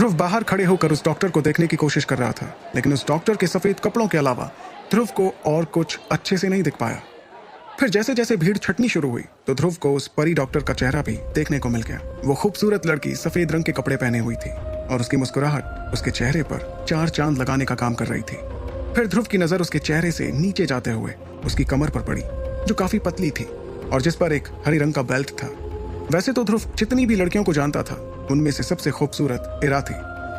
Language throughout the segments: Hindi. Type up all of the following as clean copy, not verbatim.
ध्रुव बाहर खड़े होकर उस डॉक्टर को देखने की कोशिश कर रहा था, लेकिन उस डॉक्टर के सफेद कपड़ों के अलावा ध्रुव को और कुछ अच्छे से नहीं दिख पाया। फिर जैसे जैसे भीड़ छटनी शुरू हुई तो ध्रुव को उस परी डॉक्टर का चेहरा भी देखने को मिल गया। वो खूबसूरत लड़की सफेद रंग के कपड़े पहने हुई थी और उसकी मुस्कुराहट उसके चेहरे पर 4 चांद लगाने का काम कर रही थी। फिर ध्रुव की नजर उसके चेहरे से नीचे जाते हुए उसकी कमर पर पड़ी, जो काफी पतली थी और जिस पर एक हरे रंग का बेल्ट था। वैसे तो ध्रुव जितनी भी लड़कियों को जानता था उनमें से सबसे खूबसूरत इरा थी,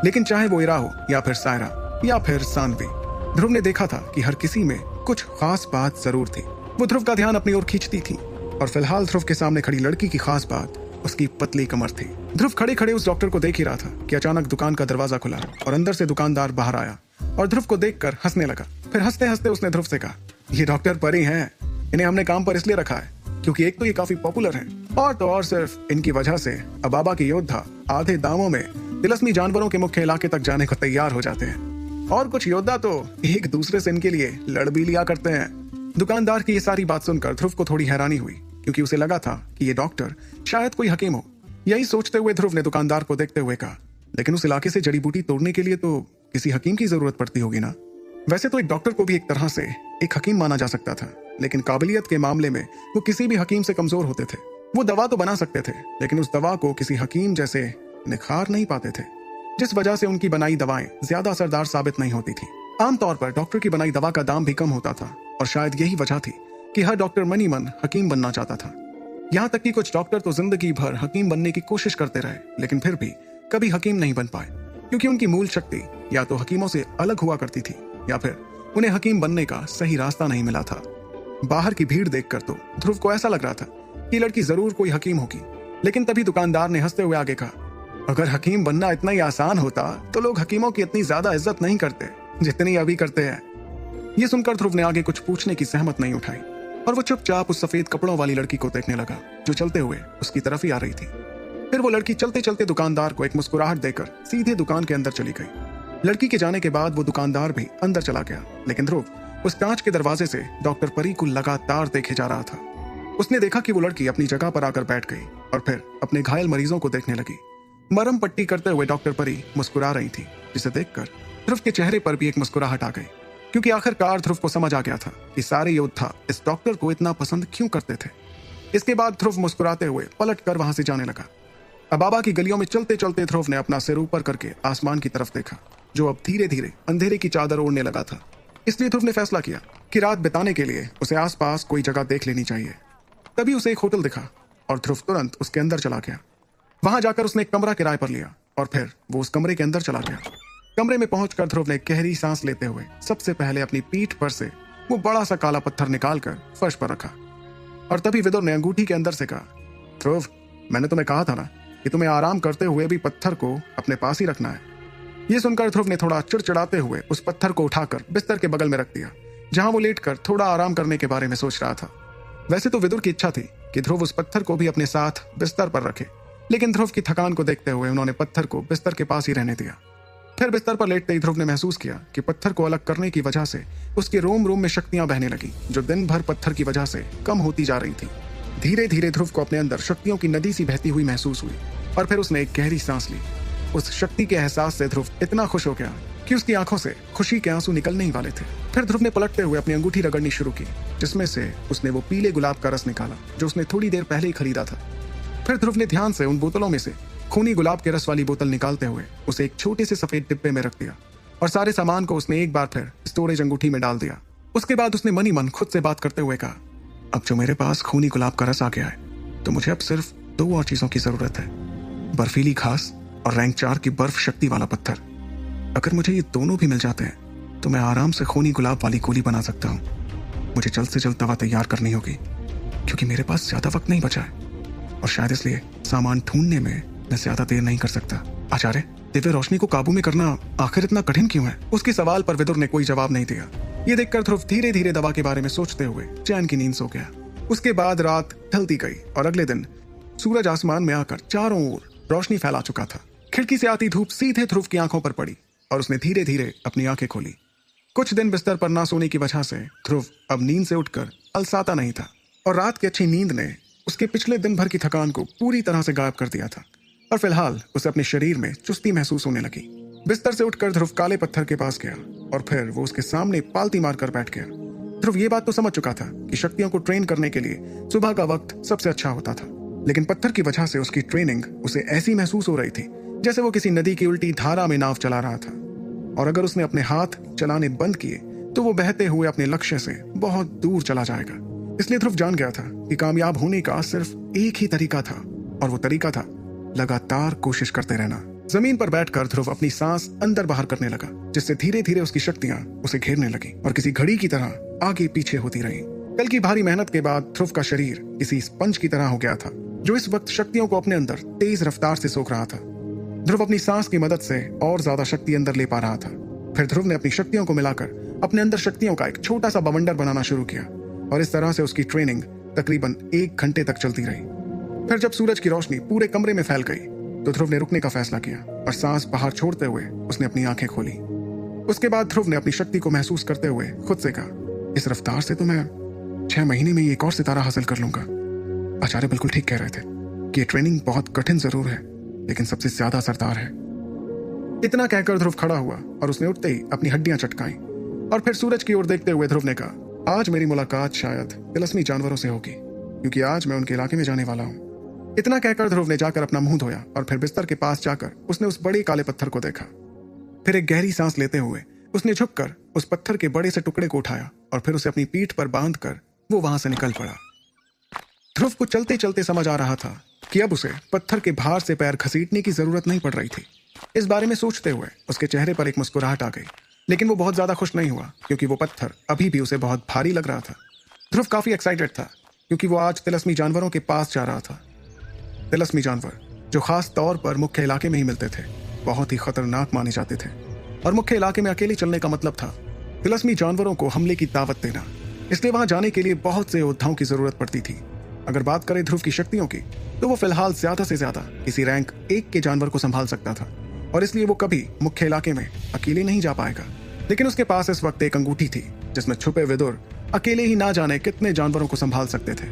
लेकिन चाहे वो इरा हो या फिर सायरा या फिर सानवी, ध्रुव ने देखा था कि हर किसी में कुछ खास बात जरूर थी। वो ध्रुव का ध्यान अपनी ओर खींचती थी और फिलहाल ध्रुव के सामने खड़ी लड़की की खास बात उसकी पतली कमर थी। ध्रुव खड़े खड़े उस डॉक्टर को देख ही रहा था कि अचानक दुकान का दरवाजा खुला और अंदर से दुकानदार बाहर आया और ध्रुव को देखकर हंसने लगा। फिर हंसते हंसते उसने ध्रुव से कहा, ये डॉक्टर परी हैं, इन्हें हमने काम पर इसलिए रखा है क्योंकि एक तो ये काफी पॉपुलर हैं और तो और सिर्फ इनकी वजह से अबाबा के योद्धा आधे दामों में तिलस्मी जानवरों के मुख्य इलाके तक जाने को तैयार हो जाते हैं और कुछ योद्धा तो एक दूसरे से इनके लिए लड़ भी लिया करते हैं। दुकानदार की ये सारी बात सुनकर ध्रुव को थोड़ी हैरानी हुई, क्योंकि उसे लगा था कि ये डॉक्टर शायद कोई हकीम हो। यही सोचते हुए ध्रुव ने दुकानदार को देखते हुए कहा, लेकिन उस इलाके से जड़ी बूटी तोड़ने के लिए तो किसी हकीम की जरूरत पड़ती होगी ना। वैसे तो एक डॉक्टर को भी एक तरह से एक हकीम माना जा सकता था, लेकिन काबिलियत के मामले में वो किसी भी हकीम से कमजोर होते थे। वो दवा तो बना सकते थे, लेकिन उस दवा को किसी हकीम जैसे निखार नहीं पाते थे, जिस वजह से उनकी बनाई दवाएं ज्यादा असरदार साबित नहीं होती थी। आमतौर पर डॉक्टर की बनाई दवा का दाम भी कम होता था और शायद यही वजह थी कि हर डॉक्टर मनी मन हकीम बनना चाहता था। यहाँ तक कि कुछ डॉक्टर तो जिंदगी भर हकीम बनने की कोशिश करते रहे, लेकिन फिर भी कभी हकीम नहीं बन पाए, क्योंकि उनकी मूल शक्ति या तो हकीमों से अलग हुआ करती थी या फिर उन्हें हकीम बनने का सही रास्ता नहीं मिला था। बाहर की भीड़ देखकर तो ध्रुव को ऐसा लग रहा था कि लड़की जरूर कोई हकीम होगी, लेकिन तभी दुकानदार ने हंसते हुए आगे कहा, अगर हकीम बनना इतना ही आसान होता तो लोग हकीमों की इतनी ज्यादा इज्जत नहीं करते जितनी अभी करते हैं। ये सुनकर ध्रुव ने आगे कुछ पूछने की सहमत नहीं उठाई और वो चुपचाप उस सफेद कपड़ों वाली लड़की को देखने लगा जो चलते हुए उसकी तरफ ही आ रही थी। फिर वो लड़की चलते चलते दुकानदार को एक मुस्कुराहट देकर सीधे दुकान के अंदर चली गई। लड़की के जाने के बाद वो दुकानदार भी अंदर चला गया, लेकिन ध्रुव उस कांच के दरवाजे से डॉक्टर परी को लगातार देखे जा रहा था। उसने देखा कि वो लड़की अपनी जगह पर आकर बैठ गई और फिर अपने घायल मरीजों को देखने लगी। मरहम पट्टी करते हुए डॉक्टर परी मुस्कुरा रही थी, जिसे देखकर ध्रुव के चेहरे पर भी एक मुस्कुराहट आ गई, क्योंकि आखिरकार ध्रुव को समझ आ गया था कि सारे योद्धा इस डॉक्टर को इतना पसंद क्यों करते थे। इसके बाद ध्रुव मुस्कुराते हुए पलट कर वहां से जाने लगा। अबाबा की गलियों में चलते चलते ध्रुव ने अपना सिर ऊपर करके आसमान की तरफ देखा, जो अब धीरे धीरे अंधेरे की चादर ओढ़ने लगा था। इसलिए ध्रुव ने फैसला किया कि रात बिताने के लिए उसे आसपास कोई जगह देख लेनी चाहिए। तभी उसे एक होटल दिखा और ध्रुव तुरंत उसके अंदर चला गया। वहां जाकर उसने एक कमरा किराए पर लिया और फिर वो उस कमरे के अंदर चला गया। कमरे में पहुंचकर ध्रुव ने गहरी सांस लेते हुए सबसे पहले अपनी पीठ पर से वो बड़ा सा काला पत्थर निकालकर फर्श पर रखा और तभी विदुर ने अंगूठी के अंदर से कहा, ध्रुव, मैंने तुम्हें कहा था ना कि तुम्हें आराम करते हुए भी पत्थर को अपने पास ही रखना है। ये सुनकर ध्रुव ने थोड़ा चिड़चिड़ाते हुए उस पत्थर को उठाकर बिस्तर के बगल में रख दिया, जहां वो लेटकर थोड़ा आराम करने के बारे में सोच रहा था। वैसे तो विदुर की इच्छा थी कि ध्रुव उस पत्थर को भी अपने साथ बिस्तर पर रखे, लेकिन ध्रुव की थकान को देखते हुए उन्होंने पत्थर को बिस्तर के पास ही रहने दिया। फिर बिस्तर पर लेटते ही ध्रुव ने महसूस किया कि पत्थर को अलग करने की वजह से उसके रोम रोम में शक्तियां बहने लगी, जो दिन भर पत्थर की वजह से कम होती जा रही थी। धीरे धीरे ध्रुव को अपने अंदर शक्तियों की नदी सी बहती हुई महसूस हुई और फिर उसने एक गहरी सांस ली। उस शक्ति के एहसास से ध्रुव इतना खुश हो गया कि उसकी आंखों से खुशी के आंसू निकलने ही वाले थे। फिर ध्रुव ने पलटते हुए अपनी अंगूठी रगड़नी शुरू की, जिसमें से उसने वो पीले गुलाब का रस निकाला जो उसने थोड़ी देर पहले ही खरीदा था। फिर ध्रुव ने ध्यान से उन बोतलों में से खूनी गुलाब के रस वाली बोतल निकालते हुए उसे एक छोटे से सफेद डिब्बे में रख दिया और सारे सामान को उसने एक बार फिर स्टोरेज अंगूठी में डाल दिया। उसके बाद उसने मनी मन खुद से बात करते हुए कहा, अब जो मेरे पास खूनी गुलाब का रस आ गया है तो मुझे अब सिर्फ 2 और चीजों की जरूरत है, बर्फीली घास और रैंक 4 की बर्फ शक्ति वाला पत्थर। अगर मुझे ये दोनों भी मिल जाते हैं तो मैं आराम से खूनी गुलाब वाली गोली बना सकता हूँ। मुझे जल्द से जल्द दवा तैयार करनी होगी, क्योंकि मेरे पास ज्यादा वक्त नहीं बचा है और शायद इसलिए सामान ढूंढने में मैं ज्यादा देर नहीं कर सकता। आचार्य, दिव्य रोशनी को काबू में करना आखिर इतना कठिन क्यों है? उसके सवाल पर विदुर ने कोई जवाब नहीं दिया। ये देखकर ध्रुव धीरे धीरे दवा के बारे में सोचते हुए चैन की नींद सो गया। उसके बाद रात ढलती गई और अगले दिन सूरज आसमान में आकर चारों ओर रोशनी फैला चुका था। खिड़की से आती धूप सीधे ध्रुव की आंखों पर पड़ी और उसने धीरे धीरे अपनी आंखें खोली। कुछ दिन बिस्तर पर ना सोने की वजह से ध्रुव अब नींद से उठकर अलसाता नहीं था और रात की अच्छी नींद ने उसके पिछले दिन भर की थकान को पूरी तरह से गायब कर दिया था। और फिलहाल उसे अपने शरीर में चुस्ती महसूस होने लगी। बिस्तर से उठकर ध्रुव काले पत्थर के पास गया और फिर वो उसके सामने पालती मारकर बैठ गया। ध्रुव ये बात तो समझ चुका था कि शक्तियों को ट्रेन करने के लिए सुबह का वक्त सबसे अच्छा होता था, लेकिन पत्थर की वजह से उसकी ट्रेनिंग उसे ऐसी महसूस हो रही थी जैसे वो किसी नदी की उल्टी धारा में नाव चला रहा था, और अगर उसने अपने हाथ चलाने बंद किए तो वो बहते हुए अपने लक्ष्य से बहुत दूर चला जाएगा। इसलिए ध्रुव जान गया था कि कामयाब होने का सिर्फ एक ही तरीका था, और वो तरीका था लगातार कोशिश करते रहना। जमीन पर बैठकर ध्रुव अपनी सांस अंदर बाहर करने लगा, जिससे धीरे धीरे उसकी शक्तियां उसे घेरने लगी और किसी घड़ी की तरह आगे पीछे होती रही। कल की भारी मेहनत के बाद ध्रुव का शरीर किसी स्पंज की तरह हो गया था, जो इस वक्त शक्तियों को अपने अंदर तेज रफ्तार से सोख रहा था। ध्रुव अपनी सांस की मदद से और ज्यादा शक्ति अंदर ले पा रहा था। फिर ध्रुव ने अपनी शक्तियों को मिलाकर अपने अंदर शक्तियों का एक छोटा सा बवंडर बनाना शुरू किया, और इस तरह से उसकी ट्रेनिंग तकरीबन 1 घंटे तक चलती रही। फिर जब सूरज की रोशनी पूरे कमरे में फैल गई तो ध्रुव ने रुकने का फैसला किया और सांस बाहर छोड़ते हुए उसने अपनी आंखें खोली। उसके बाद ध्रुव ने अपनी शक्ति को महसूस करते हुए खुद से कहा, इस रफ्तार से तो मैं 6 महीने में ही एक और सितारा हासिल कर लूंगा। आचार्य बिल्कुल ठीक कह रहे थे कि ये ट्रेनिंग बहुत कठिन जरूर है, लेकिन सबसे ज्यादा असरदार है। इतना कहकर ध्रुव खड़ा हुआ और उसने उठते ही अपनी हड्डियां चटकाई, और फिर सूरज की ओर देखते हुए ध्रुव ने कहा, आज मेरी मुलाकात शायद तिलस्मी जानवरों से होगी, क्योंकि आज मैं उनके इलाके में जाने वाला हूं। इतना कहकर ध्रुव ने जाकर अपना मुंह धोया और फिर बिस्तर के पास जाकर उसने उस बड़े काले पत्थर को देखा। फिर एक गहरी सांस लेते हुए उसने झुककर उस पत्थर के बड़े से टुकड़े को उठाया और फिर उसे अपनी पीठ पर बांधकर वो वहां से निकल पड़ा। ध्रुव को चलते चलते समझ आ रहा था कि अब उसे पत्थर के भार से पैर घसीटने की जरूरत नहीं पड़ रही थी। इस बारे में सोचते हुए उसके चेहरे पर एक मुस्कुराहट आ गई, लेकिन वो बहुत ज्यादा खुश नहीं हुआ, क्योंकि वो पत्थर अभी भी उसे बहुत भारी लग रहा था। ध्रुव काफी एक्साइटेड था, क्योंकि वो आज तिलस्मी जानवरों के पास जा रहा था। तिलस्मी जानवर, जो खास तौर पर मुख्य इलाके में ही मिलते थे, बहुत ही खतरनाक माने जाते थे, और मुख्य इलाके में अकेले चलने का मतलब था तिलस्मी जानवरों को हमले की दावत देना। इसलिए वहां जाने के लिए बहुत से योद्धाओं की जरूरत पड़ती थी। अगर बात करें ध्रुव की शक्तियों की, तो वो फिलहाल ज्यादा से ज्यादा किसी रैंक 1 के जानवर को संभाल सकता था, और इसलिए वो कभी मुख्य इलाके में अकेले नहीं जा पाएगा। लेकिन उसके पास इस वक्त एक अंगूठी थी, जिसमें छुपे विदुर अकेले ही ना जाने कितने जानवरों को संभाल सकते थे।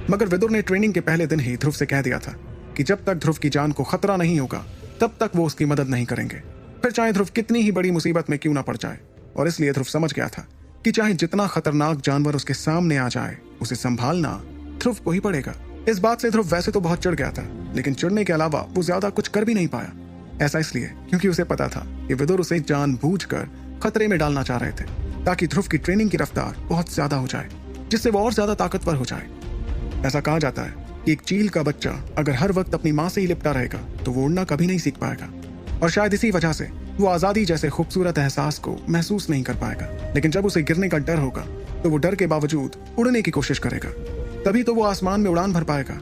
मगर विदुर ने ट्रेनिंग के पहले दिन ही ध्रुव से कह दिया था कि जब तक ध्रुव की जान को खतरा नहीं होगा तब तक वो उसकी मदद नहीं करेंगे, फिर चाहे ध्रुव कितनी ही बड़ी मुसीबत में क्यों ना पड़ जाए। और इसलिए ध्रुव समझ गया था कि चाहे जितना खतरनाक जानवर उसके सामने आ जाए, उसे संभालना ध्रुव को ही पड़ेगा। इस बात से ध्रुव वैसे तो बहुत चिढ़ गया था, लेकिन चिढ़ने के अलावा वो ज्यादा कुछ कर भी नहीं पाया। ऐसा इसलिए क्योंकि उसे पता था कि विदुर उसे जानबूझकर खतरे में डालना चाह रहे थे, ताकि ध्रुव की ट्रेनिंग की रफ्तार बहुत ज्यादा हो जाए, जिससे वो और ज्यादा ताकतवर हो जाए। ऐसा कहा जाता है कि एक चील का बच्चा अगर हर वक्त अपनी माँ से ही लिपटा रहेगा तो वो उड़ना कभी नहीं सीख पाएगा, और शायद इसी वजह से वो आजादी जैसे खूबसूरत एहसास को महसूस नहीं कर पाएगा। लेकिन जब उसे गिरने का डर होगा तो वो डर के बावजूद उड़ने की कोशिश करेगा, तभी तो वो आसमान में उड़ान भर पाएगा।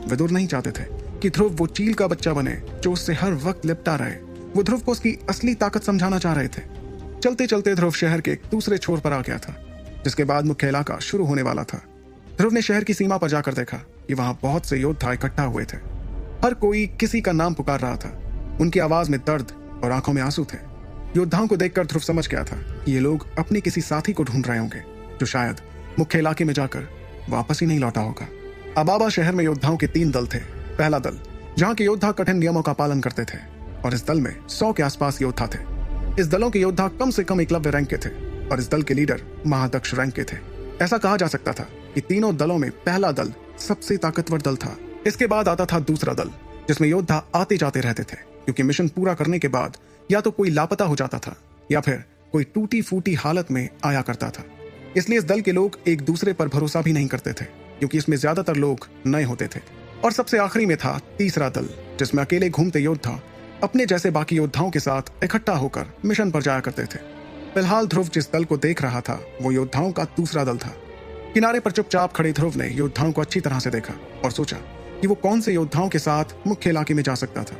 विदुर नहीं चाहते थे कि ध्रुव वो चील का बच्चा बने जो उससे हर वक्त लिपटा रहे। वो ध्रुव को उसकी असली ताकत समझाना चाह रहे थे। चलते चलते ध्रुव शहर के एक दूसरे छोर पर आ गया था, जिसके बाद मुख्य इलाका शुरू होने वाला था। ध्रुव ने शहर की सीमा पर जाकर देखा कि वहां बहुत से योद्धा इकट्ठा हुए थे। हर कोई किसी का नाम पुकार रहा था। उनकी आवाज में दर्द और आंखों में आंसू थे। योद्धाओं को देखकर ध्रुव समझ गया था कि ये लोग अपने किसी साथी को ढूंढ रहे होंगे, जो शायद मुख्य इलाके में जाकर वापस ही नहीं लौटा होगा। अबाबा शहर में योद्धाओं के 3 दल थे। पहला दल, जहाँ के योद्धा कठिन नियमों का पालन करते थे, और इस दल में 100 के आसपास योद्धा थे। इस दलों के योद्धा कम से कम एकलव्य रैंक के थे, और इस दल के लीडर महादक्ष रैंक के थे। ऐसा कहा जा सकता था कि तीनों दलों में पहला दल सबसे ताकतवर दल था। इसके बाद आता था दूसरा दल, जिसमें योद्धा आते जाते रहते थे, क्योंकि मिशन पूरा करने के बाद या तो कोई लापता हो जाता था या फिर कोई टूटी फूटी हालत में आया करता था। इसलिए इस दल के लोग एक दूसरे पर भरोसा भी नहीं करते थे, क्योंकि इसमें ज्यादातर लोग नए होते थे। और सबसे आखिरी में था तीसरा दल, जिसमें अकेले घूमते योद्धा अपने जैसे बाकी योद्धाओं के साथ इकट्ठा होकर मिशन पर जाया करते थे। फिलहाल ध्रुव जिस दल को देख रहा था वो योद्धाओं का दूसरा दल था। किनारे पर चुपचाप खड़े ध्रुव ने योद्धाओं को अच्छी तरह से देखा और सोचा कि वो कौन से योद्धाओं के साथ मुख्य इलाके में जा सकता था।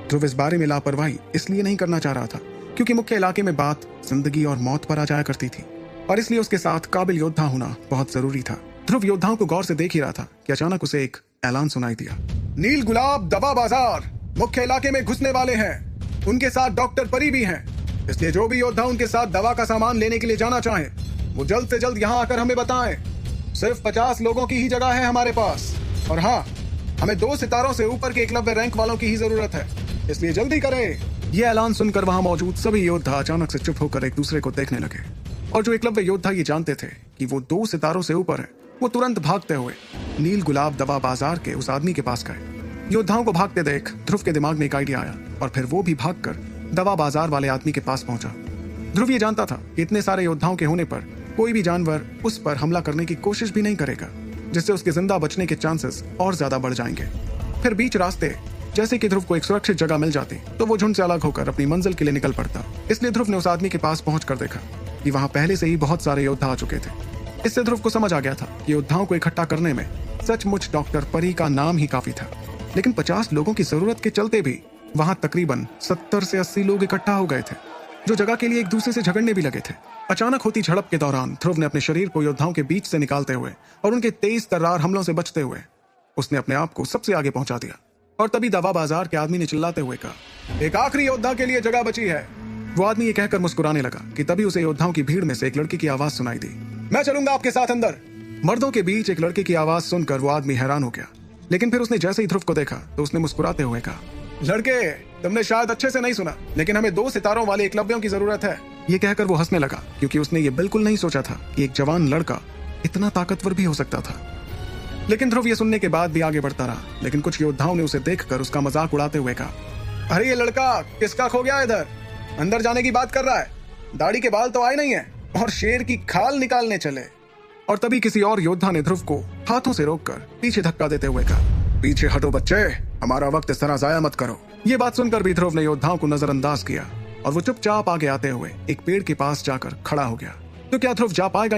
ध्रुव इस बारे में लापरवाही इसलिए नहीं करना चाह रहा था क्योंकि मुख्य इलाके में बात जिंदगी और मौत पर आ जाया करती थी, और इसलिए उसके साथ काबिल योद्धा होना बहुत जरूरी था। ध्रुव योद्धाओं को गौर से देख ही रहा था कि अचानक उसे एक ऐलान सुनाई दिया। नील गुलाब दवा बाजार मुख्य इलाके में घुसने वाले हैं। उनके साथ डॉक्टर परी भी हैं, इसलिए जो भी योद्धा उनके साथ दवा का सामान लेने के लिए जाना चाहे वो जल्द से जल्द यहाँ आकर हमें बताएं। सिर्फ 50 लोगों की ही जगह है हमारे पास, और हाँ, हमें 2 सितारों से ऊपर के एकलव्य रैंक वालों की ही जरूरत है, इसलिए जल्दी करें। यह ऐलान सुनकर वहां मौजूद सभी योद्धा अचानक से चुप होकर एक दूसरे को देखने लगे। और जो एकलव्य योद्धा ये जानते थे कि वो 2 सितारों से ऊपर है, वो तुरंत भागते हुए नील गुलाब दवा बाजार के उस आदमी के पास गए। योद्धाओं को भागते देख ध्रुव के दिमाग में एक आइडिया आया और फिर वो भी भागकर दवा बाजार वाले आदमी के पास पहुंचा। ध्रुव ये जानता था कि इतने सारे योद्धाओं के होने पर कोई भी जानवर उस पर हमला करने की कोशिश भी नहीं करेगा, जिससे उसके जिंदा बचने के चांसेस और ज्यादा बढ़ जाएंगे। फिर बीच रास्ते जैसे कि ध्रुव को एक सुरक्षित जगह मिल जाती तो वो झुंड से अलग होकर अपनी मंजिल के लिए निकल पड़ता। इसलिए ध्रुव ने उस आदमी के पास पहुंचकर देखा कि वहां पहले से ही बहुत सारे योद्धा आ चुके थे। इससे ध्रुव को समझ आ गया था कि योद्धाओं को इकट्ठा करने में सचमुच डॉक्टर परी का नाम ही काफी था। लेकिन 50 लोगों की जरूरत के चलते भी वहां तकरीबन 70 से 80 लोग इकट्ठा हो गए थे, जो जगह के लिए एक दूसरे से झगड़ने भी लगे थे। अचानक होती झड़प के दौरान ध्रुव ने अपने शरीर को योद्धाओं के बीच से निकालते हुए और उनके तेज तर्रार हमलों से बचते हुए उसने अपने आप को सबसे आगे पहुंचा दिया। और तभी दवा बाजार के आदमी ने चिल्लाते हुए कहा, एक आखिरी योद्धा के लिए जगह बची है। वो आदमी ये कहकर मुस्कुराने लगा कि तभी उसे योद्धाओं की भीड़ में से एक लड़की की आवाज सुनाई दी, मैं चलूंगा आपके साथ अंदर। मर्दों के बीच एक लड़के की आवाज सुनकर वो आदमी हैरान हो गया, लेकिन फिर उसने जैसे ही ध्रुव को देखा तो उसने मुस्कुराते हुए कहा, लड़के तुमने शायद अच्छे से नहीं सुना, लेकिन हमें 2 सितारों वाले एकलव्यों की जरूरत है। ये कहकर वो हंसने लगा, क्योंकि उसने ये बिल्कुल नहीं सोचा था कि एक जवान लड़का इतना ताकतवर भी हो सकता था। लेकिन ध्रुव ये सुनने के बाद भी आगे बढ़ता रहा। लेकिन कुछ योद्धाओं ने उसे देखकर उसका मजाक उड़ाते हुए कहा, अरे ये लड़का किसका खो गया इधर, अंदर जाने की बात कर रहा है, दाढ़ी के बाल तो आए नहीं है और शेर की खाल निकालने चले। और तभी किसी और योद्धा ने ध्रुव को हाथों से रोककर पीछे धक्का देते हुए कहा, पीछे हटो बच्चे, हमारा वक्त इस तरह जाया मत करो। ये बात सुनकर भी ध्रुव ने योद्धाओं को नजरअंदाज किया और वो चुपचाप आगे आते हुए एक पेड़ के पास जाकर खड़ा हो गया। तो क्या ध्रुव जा पाएगा